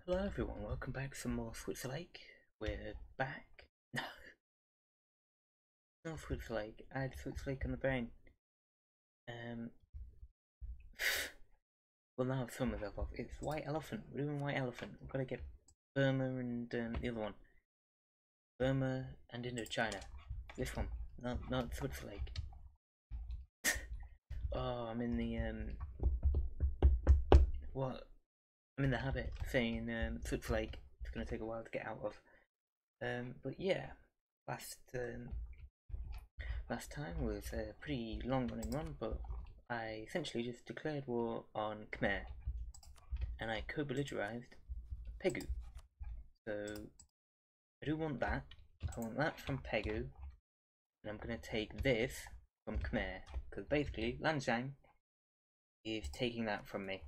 Hello everyone, welcome back to some more Switzer Lake. We're back. No, not Switzer Lake. I had Switzer Lake on the brain. Well, now I've thrown myself off. It's White Elephant. We're doing White Elephant. We've got to get Burma and the other one. Burma and Indochina. This one, not Switzer Lake. Oh, I'm in the what? I'm in the habit of saying Switzer Lake. It's gonna take a while to get out of. But yeah, last time was a pretty long running run, but I essentially just declared war on Khmer, and I co-belligerized Pegu. So I do want that. I want that from Pegu, and I'm gonna take this from Khmer, because basically Lanzhang is taking that from me,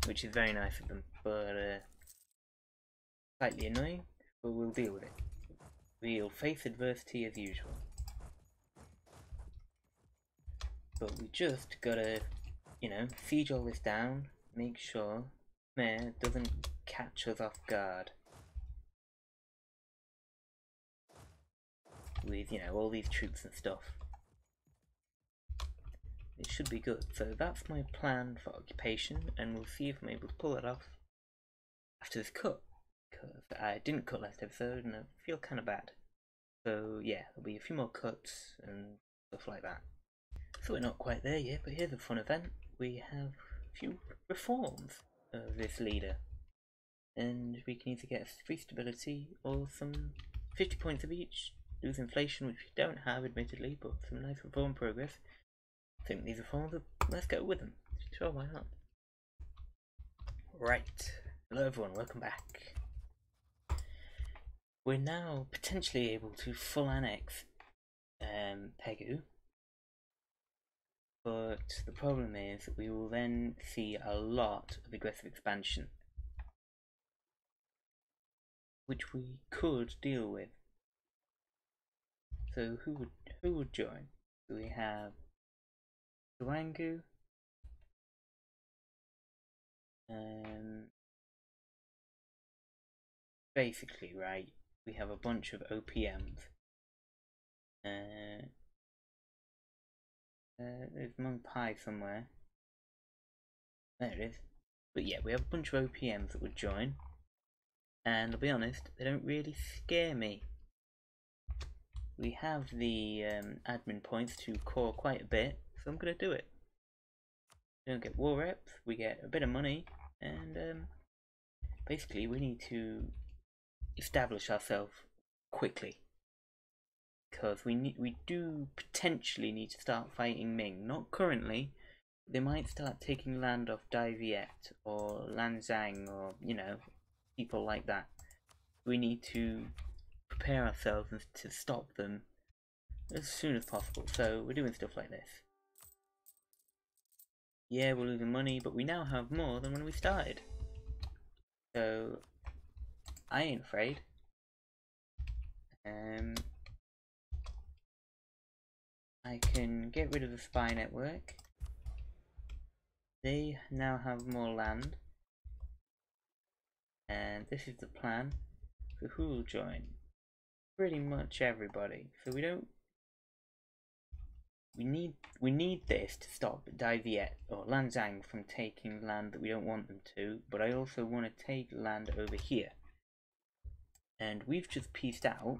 which is very nice of them, but slightly annoying. But we'll deal with it. We'll face adversity as usual. But we just gotta, siege all this down, make sure Khmer doesn't catch us off guard. With, all these troops and stuff. It should be good. So that's my plan for occupation, and we'll see if I'm able to pull it off after this cut. Because I didn't cut last episode and I feel kind of bad. So yeah, there'll be a few more cuts and stuff like that. So we're not quite there yet, but here's a fun event. We have a few reforms of this leader. And we can either get free stability or some 50 points of each. Lose inflation, which we don't have admittedly, but some nice reform progress. I think these reforms are, let's go with them. Sure, why not? Right. Hello everyone, welcome back. We're now potentially able to full annex Pegu, but the problem is that we will then see a lot of aggressive expansion, which we could deal with. So who would join? So we have Duangu, basically, right? We have a bunch of OPMs. There's Mung Pai somewhere. There it is. But yeah, we have a bunch of OPMs that would join. And I'll be honest, they don't really scare me. We have the admin points to core quite a bit, so I'm going to do it. We don't get war reps, we get a bit of money, and basically we need to establish ourselves quickly. Because we do potentially need to start fighting Ming. Not currently. They might start taking land off Dai Viet or Lanzhang or, people like that. We need to prepare ourselves to stop them as soon as possible. So we're doing stuff like this. Yeah, we're losing money, but we now have more than when we started. So I ain't afraid. I can get rid of the spy network. They now have more land. And this is the plan. So who will join? Pretty much everybody. So we need this to stop Dai Viet or Lanzhang from taking land that we don't want them to, but I also want to take land over here. And we've just pieced out.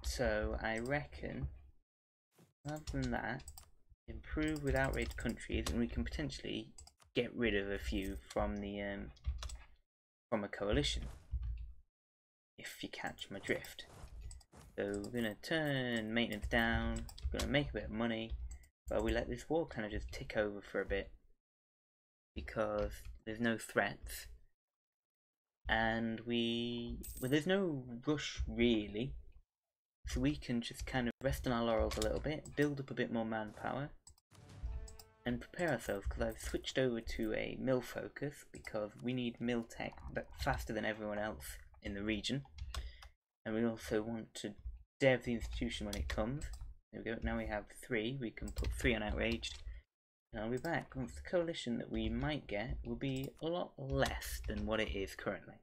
So I reckon, rather than that, improve with outraged countries, and we can potentially get rid of a few from the from a coalition, if you catch my drift. So we're gonna turn maintenance down, we're gonna make a bit of money, but we let this war kind of just tick over for a bit because there's no threats, and there's no rush really. So we can just kind of rest on our laurels a little bit, build up a bit more manpower, and prepare ourselves, because I've switched over to a mill focus, because we need mill tech faster than everyone else in the region. And we also want to dev the institution when it comes. There we go, now we have 3, we can put 3 on outraged, And I'll be back once the coalition that we might get will be a lot less than what it is currently.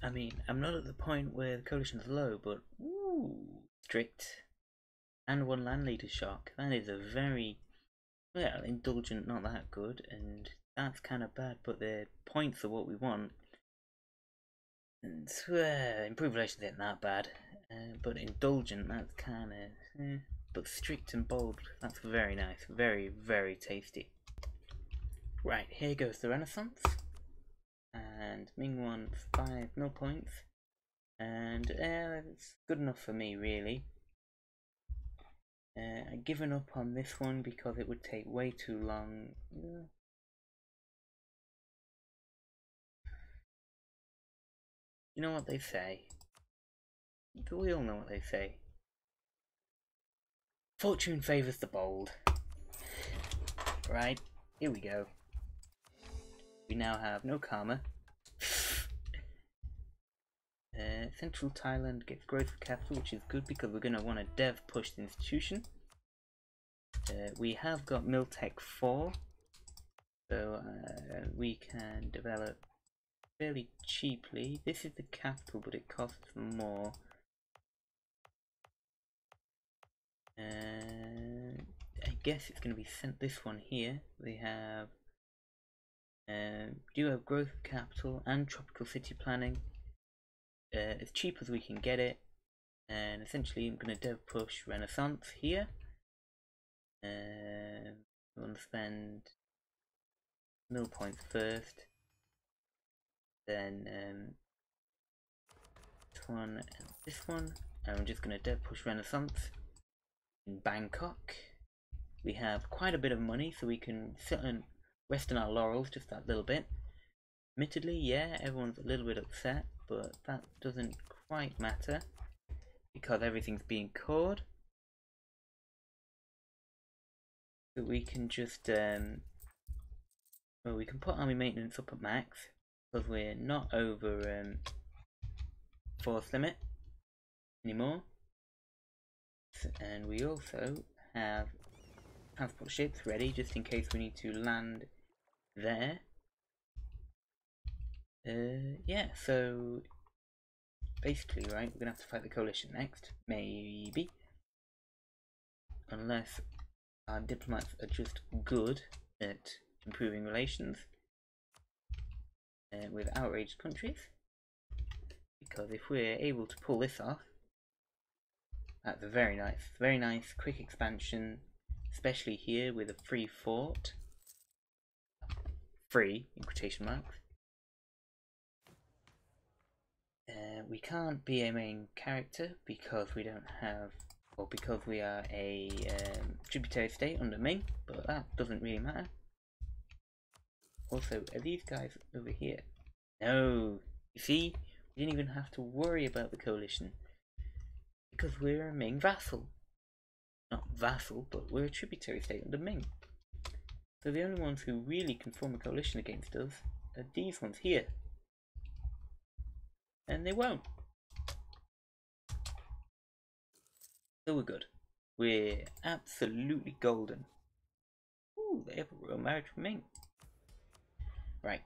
I mean, I'm not at the point where the coalition's low, but ooh, strict. And one land leader shock. That is a very, well, indulgent, not that good, and that's kind of bad, but the points are what we want. And improved relations ain't that bad, but indulgent, that's kind of, but strict and bold, that's very nice, very, very tasty. Right, here goes the Renaissance, and Ming wants 5 mil points, and it's good enough for me, really. I've given up on this one because it would take way too long. You know what they say? We all know what they say. Fortune favours the bold. Right, here we go. We now have no karma. Central Thailand gets growth of capital, which is good because we're going to want a dev pushed institution. We have got Miltech 4, so we can develop fairly cheaply. This is the capital, but it costs more. I guess it's going to be sent this one here. We have do have growth of capital and tropical city planning. As cheap as we can get it, and essentially I'm going to dev push Renaissance here. I'm going to spend mil points first, then this one and this one, and I'm just going to dev push Renaissance in Bangkok. We have quite a bit of money, so we can sit and rest on our laurels just that little bit. Admittedly, yeah, everyone's a little bit upset, but that doesn't quite matter because everything's being cored. So we can just, well, we can put army maintenance up at max because we're not over force limit anymore. So, and we also have transport ships ready just in case we need to land there. Yeah, so basically, right, we're gonna have to fight the coalition next, maybe, unless our diplomats are just good at improving relations with outraged countries, because if we're able to pull this off, that's very nice, quick expansion, especially here with a free fort, free in quotation marks. We can't be a main character because we don't have, or because we are a tributary state under Ming, but that doesn't really matter. Also, are these guys over here? No, you see, we didn't even have to worry about the coalition because we're a Ming vassal. Not vassal, but we're a tributary state under Ming. So the only ones who really can form a coalition against us are these ones here. And they won't. So we're good. We're absolutely golden. Ooh, they have a royal marriage for Ming. Right.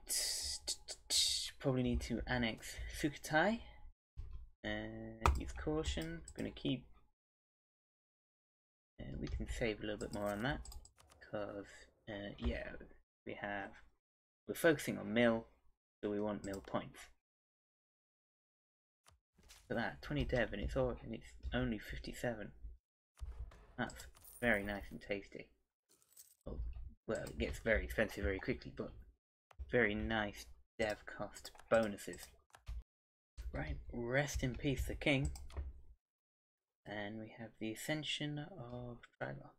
Probably need to annex Sukhothai. Use caution. Gonna keep. We can save a little bit more on that. Because, yeah, we're focusing on mil, so we want mil points. Look at that, 20 dev and it's only 57. That's very nice and tasty. Well, it gets very expensive very quickly, but very nice dev cost bonuses. Right, rest in peace the king. And we have the ascension of Trilok.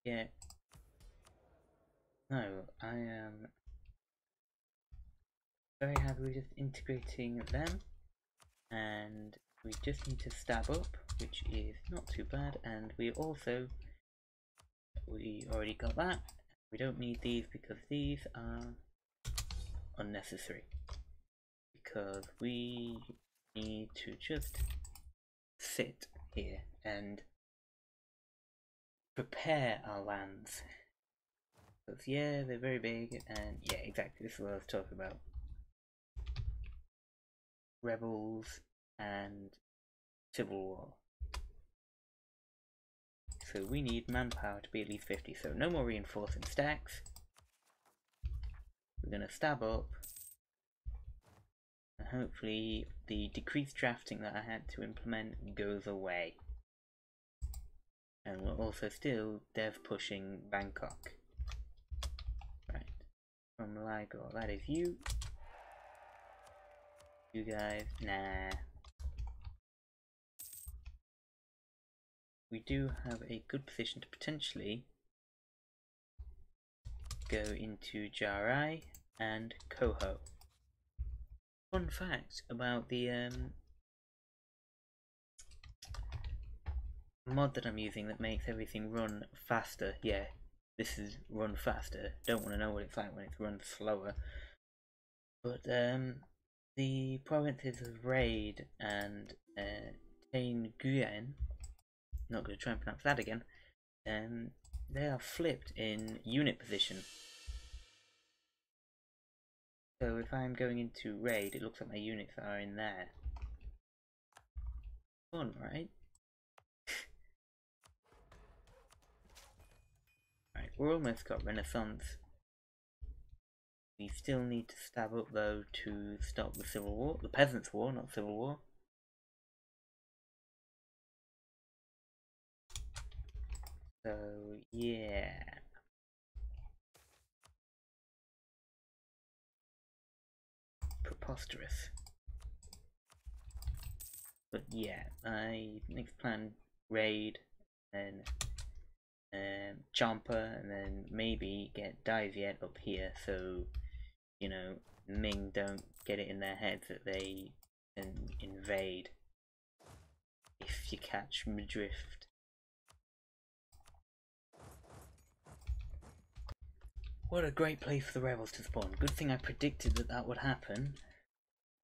Yeah. No, I am very happy with just integrating them, and we just need to stab up, which is not too bad, and we already got that. We don't need these because these are unnecessary, because we need to just sit here and prepare our lands. Because yeah, they're very big, and yeah, exactly, this is what I was talking about. Rebels and civil war. So we need manpower to be at least 50, so no more reinforcing stacks. We're going to stab up, and hopefully the decreased drafting that I had to implement goes away. And we're also still dev pushing Bangkok. Right, from Ligor, that is you. You guys, nah. We do have a good position to potentially go into Jarai and Koho. Fun fact about the mod that I'm using that makes everything run faster. Yeah, this is run faster. Don't want to know what it's like when it's run slower. But the provinces of Raid and Tain Nguyen, not going to try and pronounce that again, they are flipped in unit position. So if I'm going into Raid, it looks like my units are in there. Fun, right? Right, we're almost got Renaissance. We still need to stab up though to stop the Civil War. The Peasants' War, not Civil War. So, yeah. Preposterous. But yeah, I next plan Raid, and Champa, and then maybe get Diviet up here so, you know, Ming don't get it in their heads that they can invade. If you catch my drift. What a great place for the rebels to spawn. Good thing I predicted that that would happen.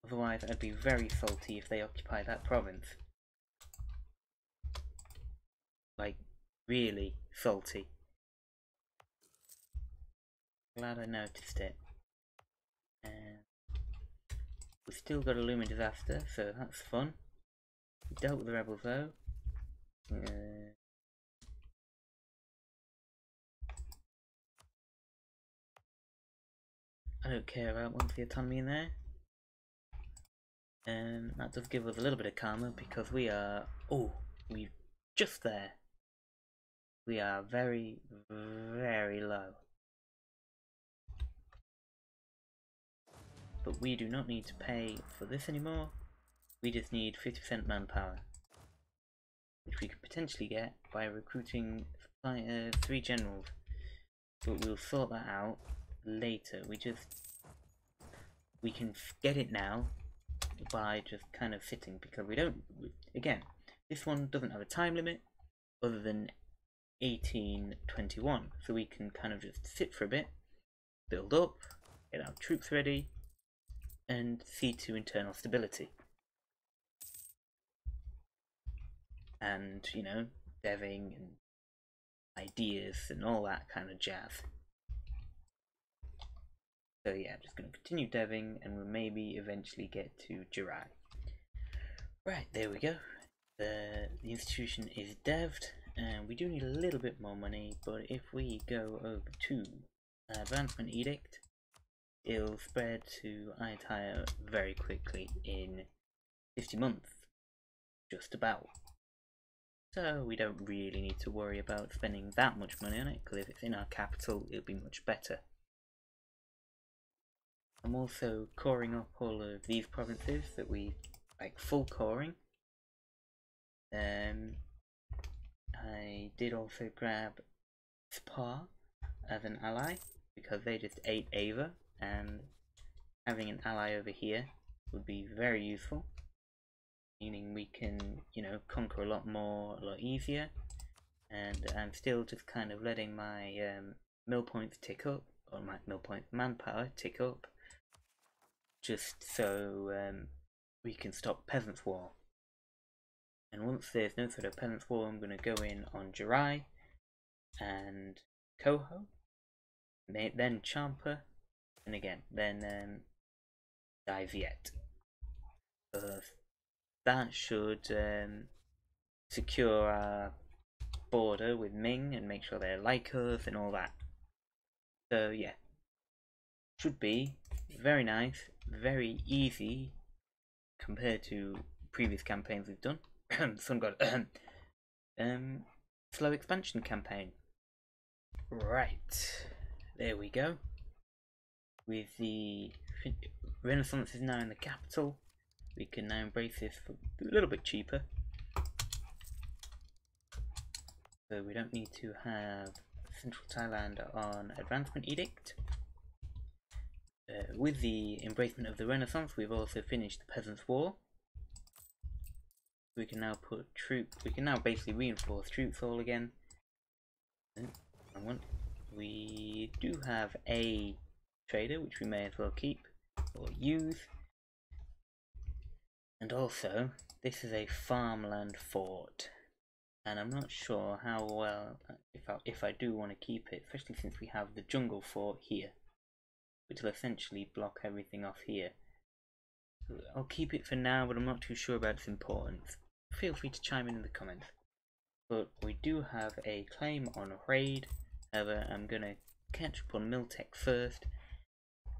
Otherwise I'd be very salty if they occupy that province. Like, really salty. Glad I noticed it. We've still got a looming disaster, so that's fun. We dealt with the rebels though. I don't care about monthly autonomy in there. That does give us a little bit of karma because we are, we're just there. We are very, very low. But we do not need to pay for this anymore. We just need 50% manpower, which we could potentially get by recruiting 3 generals. But we'll sort that out later. We can get it now by just kind of sitting, because we don't, again, this one doesn't have a time limit other than 1821, so we can kind of just sit for a bit, build up, get our troops ready, and see to internal stability. And, you know, deving and ideas and all that kind of jazz. So yeah, I'm just going to continue deving, and we'll maybe eventually get to Jirai. Right, there we go. The institution is dev'd, and we do need a little bit more money, but if we go over to Advancement Edict, it'll spread to Ayutthaya very quickly in 50 months, just about. So we don't really need to worry about spending that much money on it, because if it's in our capital, it'll be much better. I'm also coring up all of these provinces that we like, full coring. I did also grab Spa as an ally because they just ate Ava, and having an ally over here would be very useful, meaning we can, you know, conquer a lot more, a lot easier. And I'm still just kind of letting my mill points tick up, or my mill point manpower tick up, just so we can stop Peasants' War. And once there's no sort of peasants war, I'm going to go in on Jirai and Koho, then Champa, and again, then Dai Viet. That should secure our border with Ming and make sure they like us and all that. So yeah, should be very nice, very easy compared to previous campaigns we've done. Sun God, slow expansion campaign. Right, there we go. With the Renaissance is now in the capital, we can now embrace this for a little bit cheaper. So we don't need to have Central Thailand on Advancement Edict. With the embracement of the Renaissance, we've also finished the Peasants' War. We can now put troops. We can now basically reinforce troops all again. We do have a trader, which we may as well keep or use. And also, this is a farmland fort, and I'm not sure how well if I do want to keep it, especially since we have the jungle fort here, which will essentially block everything off here. I'll keep it for now, but I'm not too sure about its importance. Feel free to chime in the comments. But we do have a claim on raid. However, I'm gonna catch up on Miltech first,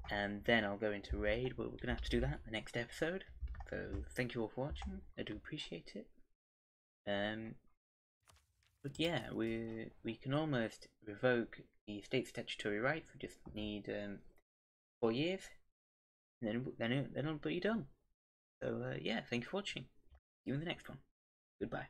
and then I'll go into raid. But we're gonna have to do that in the next episode. So thank you all for watching. I do appreciate it. But yeah, we can almost revoke the state statutory rights. We just need 4 years, and then it'll be done. So yeah, thank you for watching. See you in the next one. Goodbye.